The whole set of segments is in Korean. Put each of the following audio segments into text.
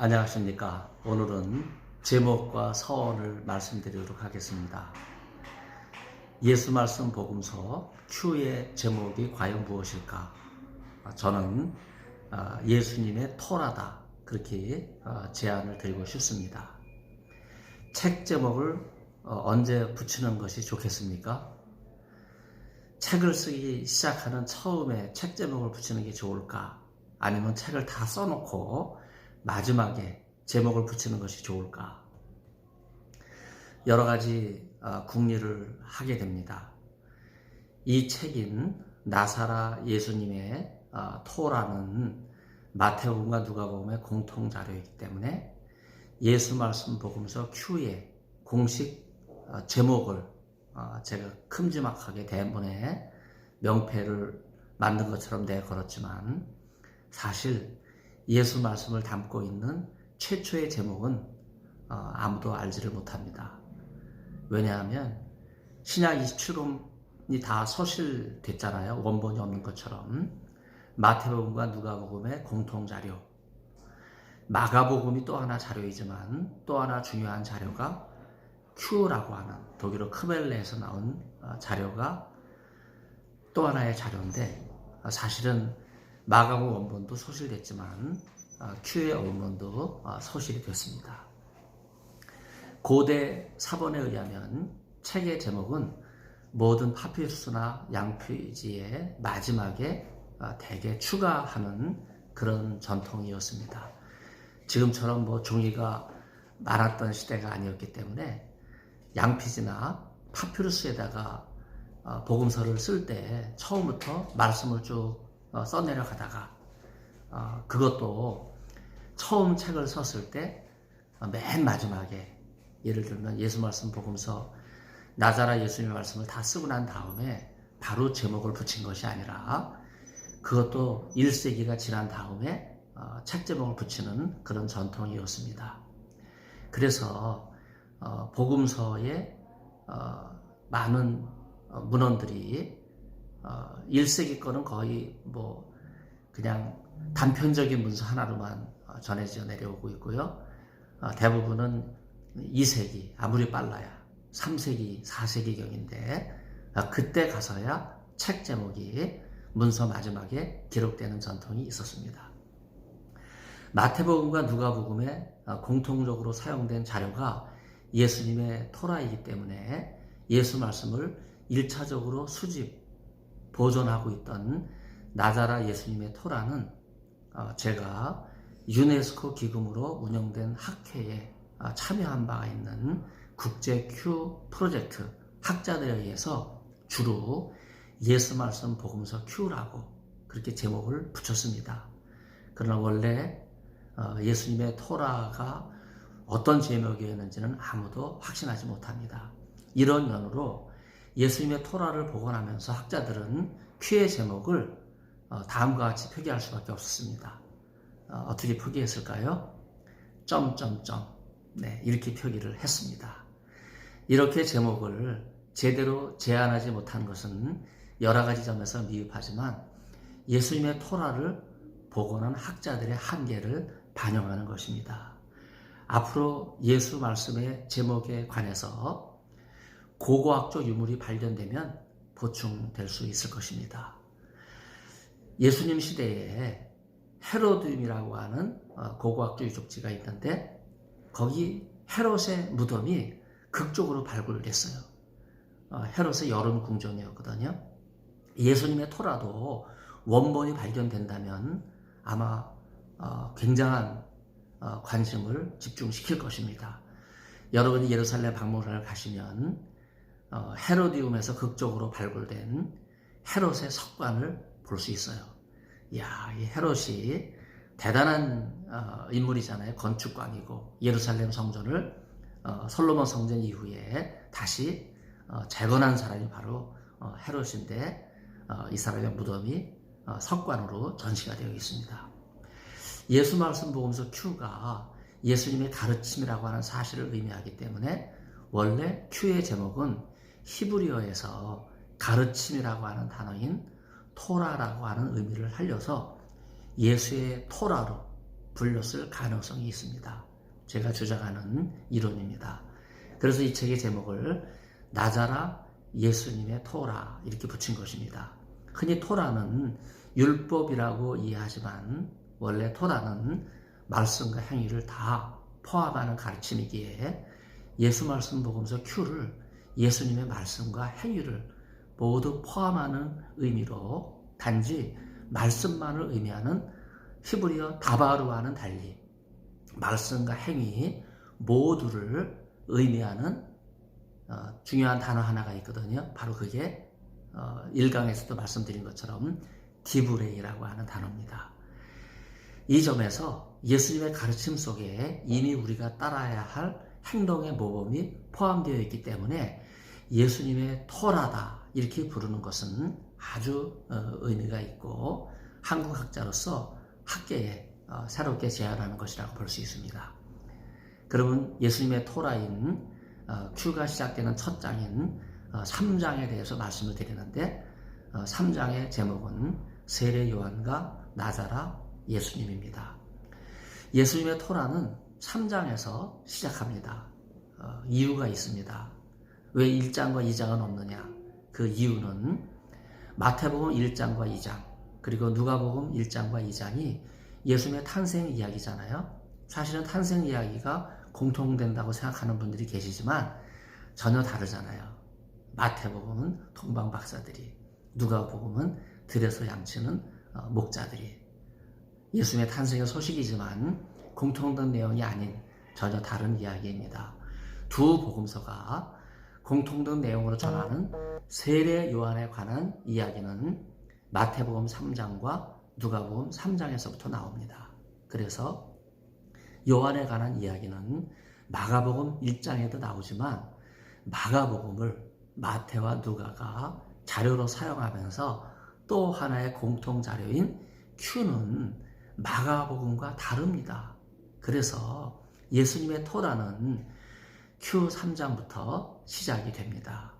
안녕하십니까. 오늘은 제목과 서원을 말씀드리도록 하겠습니다. 예수 말씀 복음서 Q의 제목이 과연 무엇일까? 저는 예수님의 토라다, 그렇게 제안을 드리고 싶습니다. 책 제목을 언제 붙이는 것이 좋겠습니까? 책을 쓰기 시작하는 처음에 책 제목을 붙이는 게 좋을까? 아니면 책을 다 써놓고 마지막에 제목을 붙이는 것이 좋을까? 여러 가지 궁리를 하게 됩니다. 이 책인 나사라 예수님의 토라는 마태복음과 누가복음의 공통 자료이기 때문에 예수 말씀 복음서 Q의 공식 제목을 제가 큼지막하게 대본에 명패를 만든 것처럼 내걸었지만, 사실 예수 말씀을 담고 있는 최초의 제목은 아무도 알지를 못합니다. 왜냐하면 신약 27권이 다 소실됐잖아요. 원본이 없는 것처럼. 마태복음과 누가복음의 공통자료, 마가복음이 또 하나 자료이지만 또 하나 중요한 자료가 Q라고 하는 독일어 크벨레에서 나온 자료가 또 하나의 자료인데, 사실은 마가복음 원본도 소실됐지만 Q의 원본도 소실이 됐습니다. 고대 사본에 의하면 책의 제목은 모든 파피루스나 양표지의 마지막에 대개 추가하는 그런 전통이었습니다. 지금처럼 종이가 많았던 시대가 아니었기 때문에 양피지나 파피루스에다가 복음서를 쓸 때 처음부터 말씀을 쭉 써내려가다가 그것도 처음 책을 썼을 때 맨 마지막에, 예를 들면 예수 말씀 복음서 나사라 예수님의 말씀을 다 쓰고 난 다음에 바로 제목을 붙인 것이 아니라 그것도 1세기가 지난 다음에 책 제목을 붙이는 그런 전통이었습니다. 그래서 복음서의 많은 문헌들이 1세기 거는 거의 그냥 단편적인 문서 하나로만 전해져 내려오고 있고요. 대부분은 2세기, 아무리 빨라야 3세기, 4세기경인데 그때 가서야 책 제목이 문서 마지막에 기록되는 전통이 있었습니다. 마태복음과 누가복음에 공통적으로 사용된 자료가 예수님의 토라이기 때문에 예수 말씀을 1차적으로 수집, 보존하고 있던 나사라 예수님의 토라는 제가 유네스코 기금으로 운영된 학회에 참여한 바가 있는 국제 Q 프로젝트 학자들에 의해서 주로 예수 말씀 복음서 Q라고 그렇게 제목을 붙였습니다. 그러나 원래 예수님의 토라가 어떤 제목이었는지는 아무도 확신하지 못합니다. 이런 연유로 예수님의 토라를 복원하면서 학자들은 Q의 제목을 다음과 같이 표기할 수밖에 없었습니다. 어떻게 표기했을까요? 점점점. 네, 이렇게 표기를 했습니다. 이렇게 제목을 제대로 제안하지 못한 것은 여러 가지 점에서 미흡하지만 예수님의 토라를 복원한 학자들의 한계를 반영하는 것입니다. 앞으로 예수 말씀의 제목에 관해서 고고학적 유물이 발견되면 보충될 수 있을 것입니다. 예수님 시대에 헤로디움이라고 하는 고고학적 유적지가 있는데, 거기 헤롯의 무덤이 극적으로 발굴됐어요. 헤롯의 여름 궁전이었거든요. 예수님의 토라도 원본이 발견된다면 아마 굉장한 관심을 집중시킬 것입니다. 여러분이 예루살렘 박물관을 가시면 헤로디움에서 극적으로 발굴된 헤롯의 석관을 볼 수 있어요. 이야, 이 헤롯이 대단한 인물이잖아요. 건축광이고 예루살렘 성전을 솔로몬 성전 이후에 다시 재건한 사람이 바로 헤롯인데, 이 사람의 무덤이 석관으로 전시가 되어 있습니다. 예수 말씀 복음서 Q가 예수님의 가르침이라고 하는 사실을 의미하기 때문에 원래 Q의 제목은 히브리어에서 가르침이라고 하는 단어인 토라라고 하는 의미를 살려서 예수의 토라로 불렸을 가능성이 있습니다. 제가 주장하는 이론입니다. 그래서 이 책의 제목을 나자라 예수님의 토라 이렇게 붙인 것입니다. 흔히 토라는 율법이라고 이해하지만 원래 토라는 말씀과 행위를 다 포함하는 가르침이기에 예수 말씀 복음서 Q를 예수님의 말씀과 행위를 모두 포함하는 의미로 단지 말씀만을 의미하는 히브리어 다바르와는 달리 말씀과 행위 모두를 의미하는 중요한 단어 하나가 있거든요. 바로 그게 1강에서도 말씀드린 것처럼 디브레이라고 하는 단어입니다. 이 점에서 예수님의 가르침 속에 이미 우리가 따라야 할 행동의 모범이 포함되어 있기 때문에 예수님의 토라다 이렇게 부르는 것은 아주 의미가 있고 한국학자로서 학계에 새롭게 제안하는 것이라고 볼 수 있습니다. 그러면 예수님의 토라인 Q가 시작되는 첫 장인 3장에 대해서 말씀을 드리는데 3장의 제목은 세례 요한과 나자라 예수님입니다. 예수님의 토라는 3장에서 시작합니다. 이유가 있습니다. 왜 1장과 2장은 없느냐? 그 이유는 마태복음 1장과 2장 그리고 누가복음 1장과 2장이 예수님의 탄생 이야기잖아요. 사실은 탄생 이야기가 공통된다고 생각하는 분들이 계시지만 전혀 다르잖아요. 마태복음은 동방박사들이, 누가복음은 들에서 양치는 목자들이. 예수님의 탄생의 소식이지만 공통된 내용이 아닌 전혀 다른 이야기입니다. 두 복음서가 공통된 내용으로 전하는 세례 요한에 관한 이야기는 마태복음 3장과 누가복음 3장에서부터 나옵니다. 그래서 요한에 관한 이야기는 마가복음 1장에도 나오지만 마가복음을 마태와 누가가 자료로 사용하면서 또 하나의 공통 자료인 Q는 마가복음과 다릅니다. 그래서 예수님의 토라는 Q 3장부터 시작이 됩니다.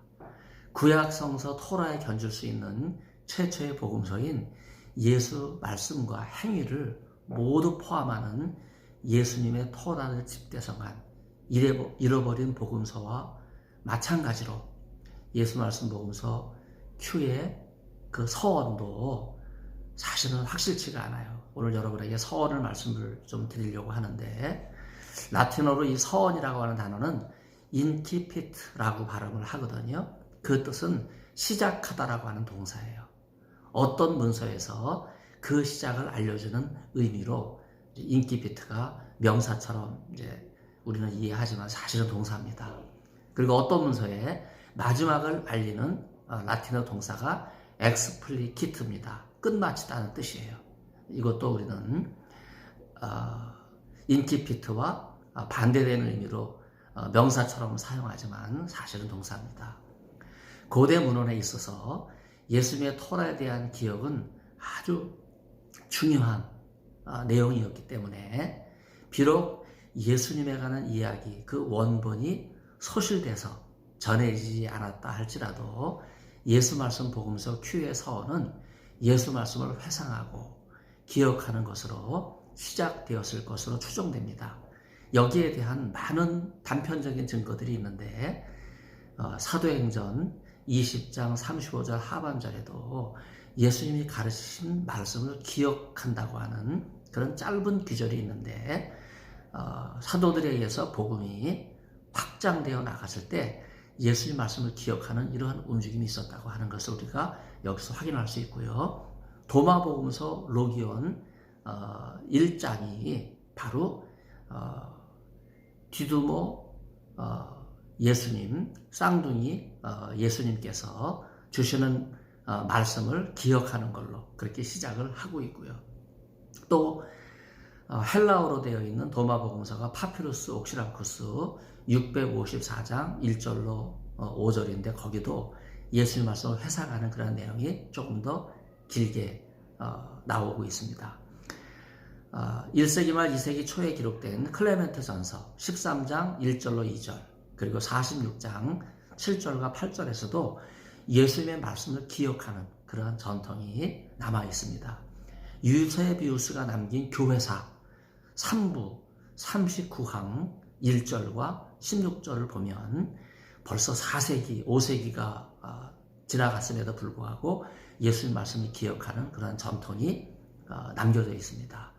구약 성서 토라에 견줄 수 있는 최초의 복음서인 예수 말씀과 행위를 모두 포함하는 예수님의 토라를 집대성한 잃어버린 복음서와 마찬가지로 예수 말씀 복음서 Q의 그 서원도 사실은 확실치가 않아요. 오늘 여러분에게 서원을 말씀을 좀 드리려고 하는데 라틴어로 이 서원이라고 하는 단어는 인키피트라고 발음을 하거든요. 그 뜻은 시작하다라고 하는 동사예요. 어떤 문서에서 그 시작을 알려주는 의미로 인키피트가 명사처럼 이제 우리는 이해하지만 사실은 동사입니다. 그리고 어떤 문서에 마지막을 알리는 라틴어 동사가 엑스플리키트입니다. 끝마치다는 뜻이에요. 이것도 우리는 인키피트와 반대되는 의미로 명사처럼 사용하지만 사실은 동사입니다. 고대 문헌에 있어서 예수님의 토라에 대한 기억은 아주 중요한 내용이었기 때문에 비록 예수님에 관한 이야기 그 원본이 소실돼서 전해지지 않았다 할지라도 예수 말씀 복음서 Q의 서원은 예수 말씀을 회상하고 기억하는 것으로 시작되었을 것으로 추정됩니다. 여기에 대한 많은 단편적인 증거들이 있는데 사도행전 20장 35절 하반절에도 예수님이 가르치신 말씀을 기억한다고 하는 그런 짧은 구절이 있는데 사도들에 의해서 복음이 확장되어 나갔을 때 예수님 말씀을 기억하는 이러한 움직임이 있었다고 하는 것을 우리가 여기서 확인할 수 있고요. 도마복음서 로기온 1장이 바로 디두모 예수님, 쌍둥이 예수님께서 주시는 말씀을 기억하는 걸로 그렇게 시작을 하고 있고요. 또 헬라어로 되어 있는 도마복음서가 파피루스 옥시라쿠스 654장 1절로 5절인데 거기도 예수님 말씀을 회상하는 그런 내용이 조금 더 길게 나오고 있습니다. 1세기 말 2세기 초에 기록된 클레멘트 전서 13장 1절로 2절 그리고 46장 7절과 8절에서도 예수님의 말씀을 기억하는 그러한 전통이 남아 있습니다. 유세비우스가 남긴 교회사 3부 39항 1절과 16절을 보면 벌써 4세기, 5세기가 지나갔음에도 불구하고 예수님 말씀을 기억하는 그런 전통이 남겨져 있습니다.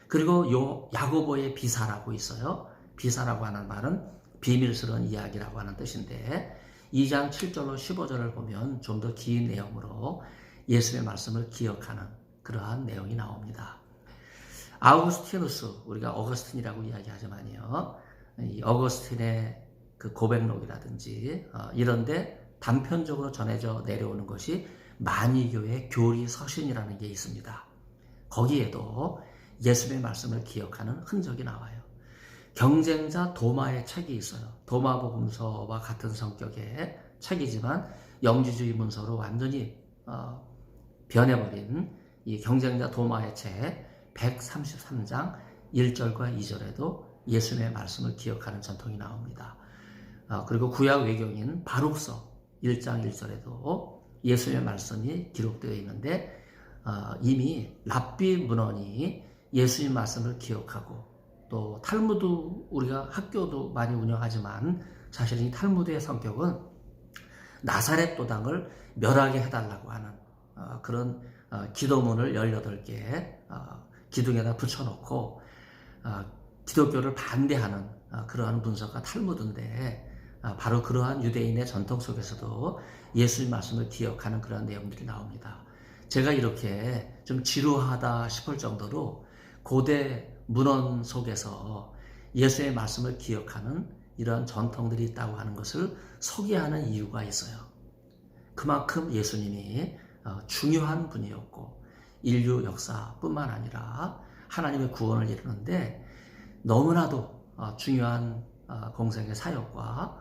그리고 요 야고보의 비사라고 있어요. 비사라고 하는 말은 비밀스러운 이야기라고 하는 뜻인데 2장 7절로 15절을 보면 좀 더 긴 내용으로 예수님의 말씀을 기억하는 그러한 내용이 나옵니다. 아우구스티누스, 우리가 어거스틴이라고 이야기하지만요, 이 어거스틴의 그 고백록이라든지 이런데 단편적으로 전해져 내려오는 것이 만이교의 교리 서신이라는 게 있습니다. 거기에도 예수님의 말씀을 기억하는 흔적이 나와요. 경쟁자 도마의 책이 있어요. 도마복음서와 같은 성격의 책이지만 영지주의 문서로 완전히 변해버린 이 경쟁자 도마의 책 133장 1절과 2절에도 예수님의 말씀을 기억하는 전통이 나옵니다. 그리고 구약 외경인 바룩서 1장 1절에도 예수님의 말씀이 기록되어 있는데 이미 랍비 문헌이 예수님 말씀을 기억하고 또 탈무드 우리가 학교도 많이 운영하지만 사실 이 탈무드의 성격은 나사렛 도당을 멸하게 해달라고 하는 그런 기도문을 18개 기둥에다 붙여놓고 기독교를 반대하는 그러한 문서가 탈무드인데 바로 그러한 유대인의 전통 속에서도 예수님 말씀을 기억하는 그러한 내용들이 나옵니다. 제가 이렇게 좀 지루하다 싶을 정도로 고대 문헌 속에서 예수의 말씀을 기억하는 이러한 전통들이 있다고 하는 것을 소개하는 이유가 있어요. 그만큼 예수님이 중요한 분이었고 인류 역사뿐만 아니라 하나님의 구원을 이루는데 너무나도 중요한 공생의 사역과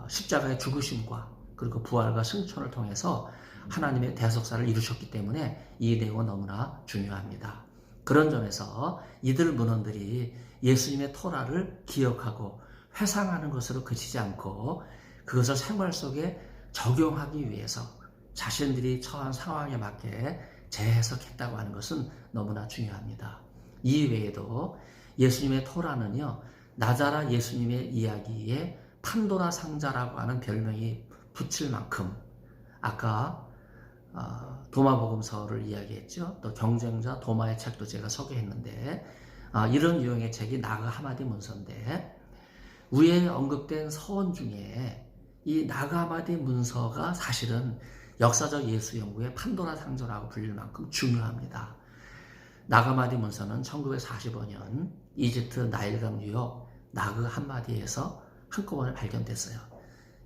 십자가의 죽으심과 그리고 부활과 승천을 통해서 하나님의 대속사를 이루셨기 때문에 이 내용은 너무나 중요합니다. 그런 점에서 이들 문헌들이 예수님의 토라를 기억하고 회상하는 것으로 그치지 않고 그것을 생활 속에 적용하기 위해서 자신들이 처한 상황에 맞게 재해석했다고 하는 것은 너무나 중요합니다. 이 외에도 예수님의 토라는요, 나자라 예수님의 이야기에 판도라 상자라고 하는 별명이 붙일 만큼 아까 도마복음서를 이야기했죠. 또 경쟁자 도마의 책도 제가 소개했는데 이런 유형의 책이 나그 하마디 문서인데 위에 언급된 서원 중에 이 나그 하마디 문서가 사실은 역사적 예수 연구의 판도라 상자라고 불릴 만큼 중요합니다. 나그 하마디 문서는 1945년 이집트 나일강 유역 나그 한마디에서 한꺼번에 발견됐어요.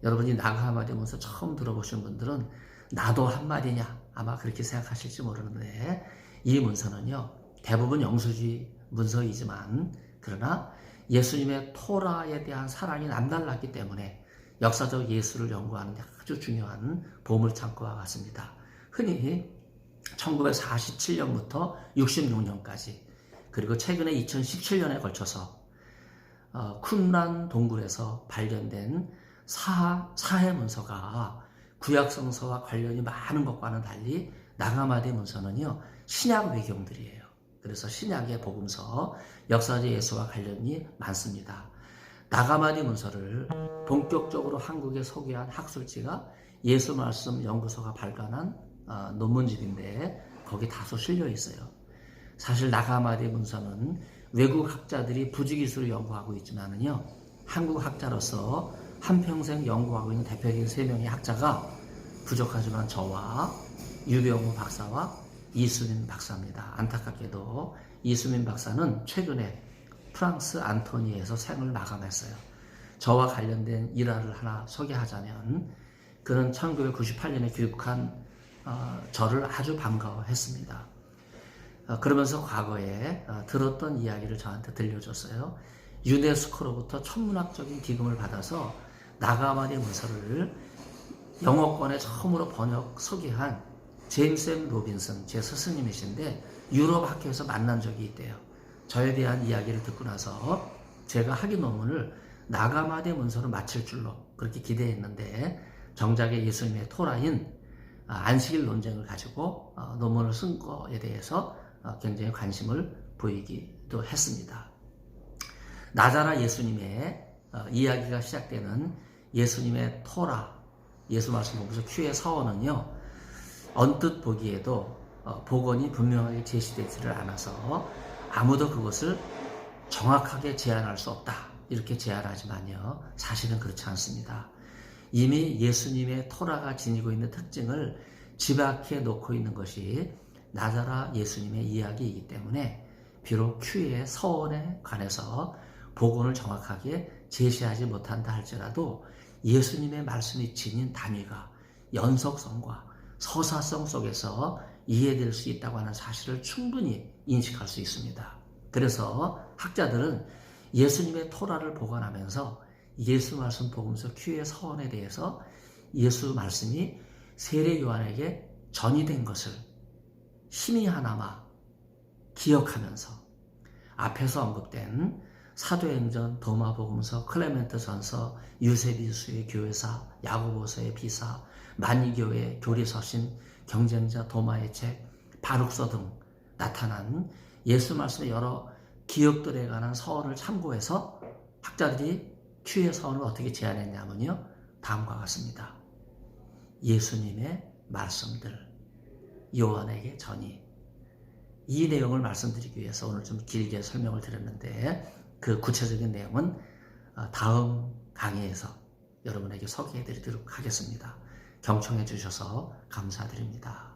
여러분이 나그 하마디 문서 처음 들어보신 분들은 나도 한마디냐 아마 그렇게 생각하실지 모르는데 이 문서는요 대부분 영수주의 문서이지만 그러나 예수님의 토라에 대한 사랑이 남달랐기 때문에 역사적 예수를 연구하는 데 아주 중요한 보물창고와 같습니다. 흔히 1947년부터 66년까지 그리고 최근에 2017년에 걸쳐서 쿰란 동굴에서 발견된 사해 문서가 구약성서와 관련이 많은 것과는 달리 나그 하마디 문서는요 신약 외경들이에요. 그래서 신약의 복음서, 역사적 예수와 관련이 많습니다. 나그 하마디 문서를 본격적으로 한국에 소개한 학술지가 예수 말씀 연구소가 발간한 논문집인데 거기 다소 실려 있어요. 사실 나그 하마디 문서는 외국 학자들이 부지기수로 연구하고 있지만은요 한국 학자로서 한평생 연구하고 있는 대표적인 3명의 학자가 부족하지만 저와 유병우 박사와 이수민 박사입니다. 안타깝게도 이수민 박사는 최근에 프랑스 안토니에서 생을 마감했어요. 저와 관련된 일화를 하나 소개하자면 그는 1998년에 귀국한 저를 아주 반가워했습니다. 그러면서 과거에 들었던 이야기를 저한테 들려줬어요. 유네스코로부터 천문학적인 기금을 받아서 나그 하마디 문서를 영어권에 처음으로 번역 소개한 제임스 M. 로빈슨 제 스승님이신데 유럽 학교에서 만난 적이 있대요. 저에 대한 이야기를 듣고 나서 제가 학위 논문을 나그 하마디 문서로 마칠 줄로 그렇게 기대했는데 정작에 예수님의 토라인 안식일 논쟁을 가지고 논문을 쓴 거에 대해서 굉장히 관심을 보이기도 했습니다. 나자라 예수님의 이야기가 시작되는 예수님의 토라, 예수 말씀 보면서 큐의 서원은요, 언뜻 보기에도 복원이 분명하게 제시되지를 않아서 아무도 그것을 정확하게 제안할 수 없다, 이렇게 제안하지만요, 사실은 그렇지 않습니다. 이미 예수님의 토라가 지니고 있는 특징을 집약해 놓고 있는 것이 나자라 예수님의 이야기이기 때문에 비록 큐의 서원에 관해서 복원을 정확하게 제시하지 못한다 할지라도 예수님의 말씀이 지닌 단위가 연속성과 서사성 속에서 이해될 수 있다고 하는 사실을 충분히 인식할 수 있습니다. 그래서 학자들은 예수님의 토라를 복원하면서 예수 말씀 복음서 큐의 서원에 대해서 예수 말씀이 세례 요한에게 전이된 것을 힘이 하나마 기억하면서 앞에서 언급된 사도행전, 도마복음서, 클레멘트전서, 유세비우스의 교회사, 야고보서의 비사, 만이교회 교리서신, 경쟁자 도마의 책, 바룩서 등 나타난 예수 말씀의 여러 기억들에 관한 서원을 참고해서 학자들이 큐의 서원을 어떻게 제안했냐면요, 다음과 같습니다. 예수님의 말씀들, 요한에게 전이. 이 내용을 말씀드리기 위해서 오늘 좀 길게 설명을 드렸는데, 그 구체적인 내용은 다음 강의에서 여러분에게 소개해 드리도록 하겠습니다. 경청해 주셔서 감사드립니다.